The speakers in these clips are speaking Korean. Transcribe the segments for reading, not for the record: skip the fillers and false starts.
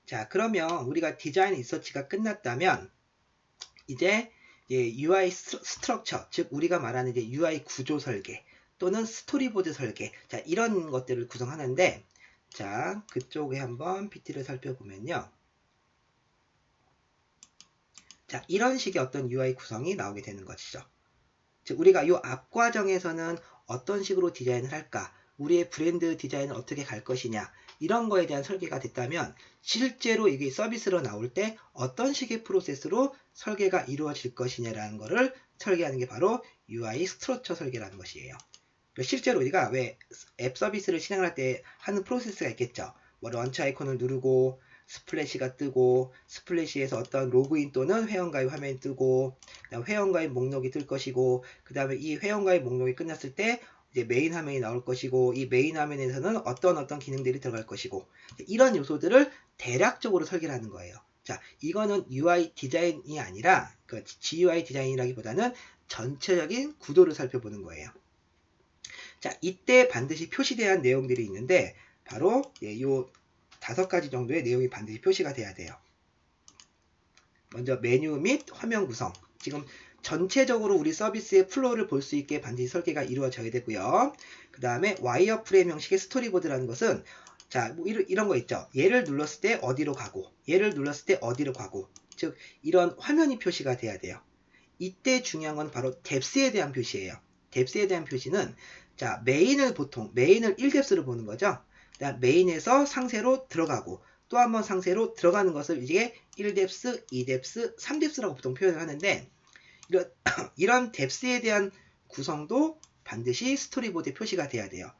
자, 그러면 우리가 디자인 리서치가 끝났다면 이제 UI 스트럭처, 즉 우리가 말하는 이제 UI 구조 설계 또는 스토리보드 설계, 자, 이런 것들을 구성하는데, 자, 그쪽에 한번 PT를 살펴보면요. 자, 이런 식의 어떤 UI 구성이 나오게 되는 것이죠. 즉 우리가 이 앞 과정에서는 어떤 식으로 디자인을 할까, 우리의 브랜드 디자인은 어떻게 갈 것이냐, 이런 거에 대한 설계가 됐다면 실제로 이게 서비스로 나올 때 어떤 식의 프로세스로 설계가 이루어질 것이냐라는 거를 설계하는 게 바로 UI 스트럭처 설계라는 것이에요. 실제로 우리가 왜 앱 서비스를 진행할 때 하는 프로세스가 있겠죠. 뭐 런치 아이콘을 누르고 스플래시가 뜨고, 스플래시에서 어떤 로그인 또는 회원가입 화면이 뜨고, 그다음 회원가입 목록이 뜰 것이고, 그 다음에 이 회원가입 목록이 끝났을 때 이제 메인 화면이 나올 것이고, 이 메인 화면에서는 어떤 기능들이 들어갈 것이고, 이런 요소들을 대략적으로 설계를 하는 거예요. 자, 이거는 UI 디자인이 아니라 그 GUI 디자인이라기보다는 전체적인 구도를 살펴보는 거예요. 자, 이때 반드시 표시돼야 할 내용들이 있는데 바로 요 5가지 정도의 내용이 반드시 표시가 돼야 돼요. 먼저 메뉴 및 화면 구성. 지금 전체적으로 우리 서비스의 플로우를 볼 수 있게 반드시 설계가 이루어져야 되고요. 그 다음에 와이어프레임 형식의 스토리보드라는 것은, 자, 뭐 이런 거 있죠. 얘를 눌렀을 때 어디로 가고, 얘를 눌렀을 때 어디로 가고, 즉 이런 화면이 표시가 돼야 돼요. 이때 중요한 건 바로 뎁스에 대한 표시예요. 뎁스에 대한 표시는, 자, 메인을 1뎁스로 보는 거죠. 그다음 메인에서 상세로 들어가고 또 한 번 상세로 들어가는 것을 이게 1뎁스, 2뎁스, 3뎁스라고 보통 표현을 하는데, 이런 뎁스에 대한 구성도 반드시 스토리보드에 표시가 돼야 돼요.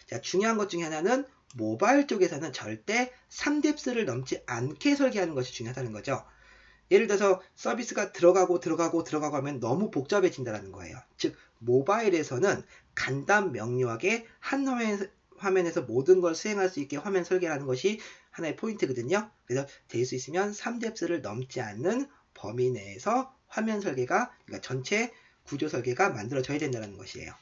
자, 중요한 것 중에 하나는 모바일 쪽에서는 절대 3뎁스를 넘지 않게 설계하는 것이 중요하다는 거죠. 예를 들어서 서비스가 들어가고 하면 너무 복잡해진다는 거예요. 즉 모바일에서는 간단 명료하게 한 화면에서 모든 걸 수행할 수 있게 화면 설계하는 것이 하나의 포인트거든요. 그래서 될 수 있으면 3뎁스를 넘지 않는 범위 내에서 화면 설계가, 그러니까 전체 구조 설계가 만들어져야 된다는 것이에요.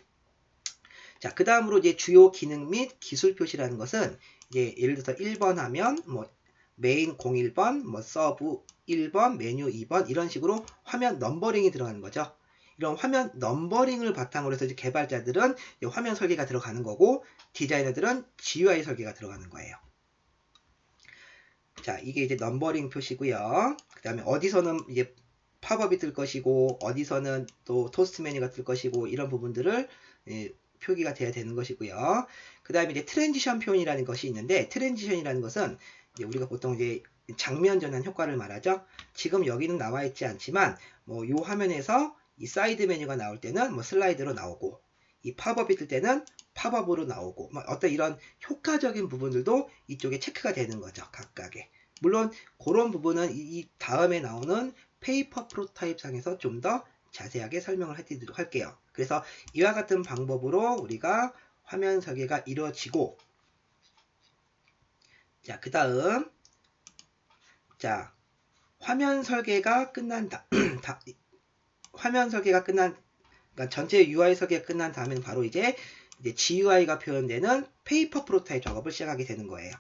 자, 그 다음으로 이제 주요 기능 및 기술 표시라는 것은, 이제 예를 들어서 1번 하면 뭐 메인 01번, 뭐 서브 1번, 메뉴 2번, 이런 식으로 화면 넘버링이 들어가는 거죠. 이런 화면 넘버링을 바탕으로 해서 이제 개발자들은 화면 설계가 들어가는 거고, 디자이너들은 GUI 설계가 들어가는 거예요. 자, 이게 이제 넘버링 표시고요. 그 다음에 어디서는 이제 팝업이 뜰 것이고, 어디서는 또 토스트 메뉴가 뜰 것이고, 이런 부분들을 표기가 돼야 되는 것이고요. 그 다음에 이제 트랜지션 표현이라는 것이 있는데, 트랜지션이라는 것은 이제 우리가 보통 이제 장면 전환 효과를 말하죠. 지금 여기는 나와 있지 않지만, 뭐 요 화면에서 이 사이드 메뉴가 나올 때는 뭐 슬라이드로 나오고, 이 팝업이 뜰 때는 팝업으로 나오고, 뭐 어떤 이런 효과적인 부분들도 이쪽에 체크가 되는 거죠. 각각의. 물론 그런 부분은 이 다음에 나오는 페이퍼 프로타입 상에서 좀 더 자세하게 설명을 해드리도록 할게요. 그래서 이와 같은 방법으로 우리가 화면 설계가 이루어지고, 자, 그 다음, 자, 화면 설계가 끝난 그러니까 전체 UI 설계가 끝난 다음에는 바로 이제 GUI가 표현되는 페이퍼 프로타입 작업을 시작하게 되는 거예요.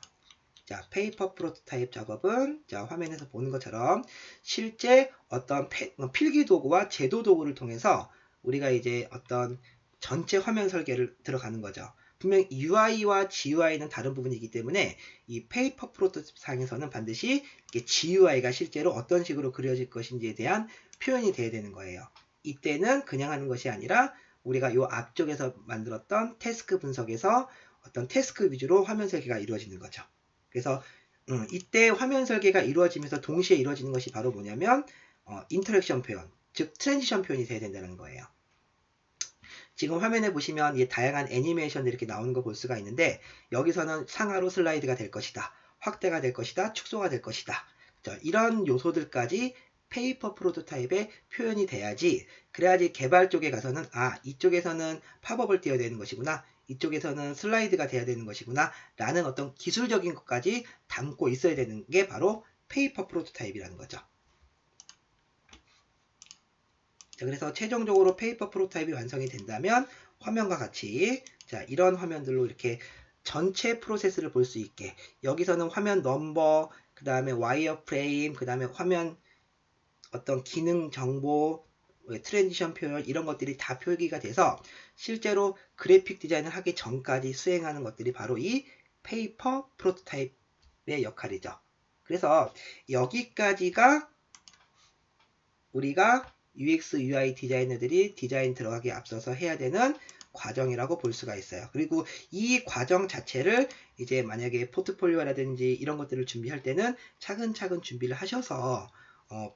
자, 페이퍼 프로토타입 작업은, 자, 화면에서 보는 것처럼 실제 어떤 필기 도구와 제도 도구를 통해서 우리가 이제 어떤 전체 화면 설계를 들어가는 거죠. 분명 UI와 GUI는 다른 부분이기 때문에 이 페이퍼 프로토타입 상에서는 반드시 GUI가 실제로 어떤 식으로 그려질 것인지에 대한 표현이 돼야 되는 거예요. 이때는 그냥 하는 것이 아니라 우리가 요 앞쪽에서 만들었던 태스크 분석에서 어떤 태스크 위주로 화면 설계가 이루어지는 거죠. 그래서 이때 화면 설계가 이루어지면서 동시에 이루어지는 것이 바로 뭐냐면 인터랙션 표현, 즉 트랜지션 표현이 돼야 된다는 거예요. 지금 화면에 보시면 이 다양한 애니메이션들이 이렇게 나오는 거 볼 수가 있는데, 여기서는 상하로 슬라이드가 될 것이다, 확대가 될 것이다, 축소가 될 것이다, 이런 요소들까지 페이퍼 프로토타입에 표현이 돼야지, 그래야지 개발 쪽에 가서는 이쪽에서는 팝업을 띄워야 되는 것이구나, 이쪽에서는 슬라이드가 돼야 되는 것이구나 라는 어떤 기술적인 것까지 담고 있어야 되는 게 바로 페이퍼 프로토타입이라는 거죠. 자, 그래서 최종적으로 페이퍼 프로토타입이 완성이 된다면 화면과 같이, 자, 이런 화면들로 이렇게 전체 프로세스를 볼 수 있게, 여기서는 화면 넘버, 그 다음에 와이어 프레임, 그 다음에 화면 어떤 기능 정보, 트랜지션 표현 이런 것들이 다 표기가 돼서 실제로 그래픽 디자인을 하기 전까지 수행하는 것들이 바로 이 페이퍼 프로토타입의 역할이죠. 그래서 여기까지가 우리가 UX, UI 디자이너들이 디자인 들어가기 앞서서 해야 되는 과정이라고 볼 수가 있어요. 그리고 이 과정 자체를 이제 만약에 포트폴리오라든지 이런 것들을 준비할 때는 차근차근 준비를 하셔서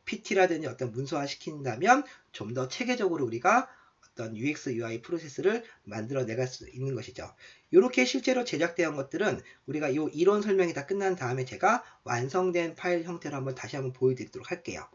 PT라든지 어떤 문서화 시킨다면 좀 더 체계적으로 우리가 어떤 UX, UI 프로세스를 만들어 내갈 수 있는 것이죠. 이렇게 실제로 제작되어 것들은 우리가 이 이론 설명이 다 끝난 다음에 제가 완성된 파일 형태로 다시 한번 보여드리도록 할게요.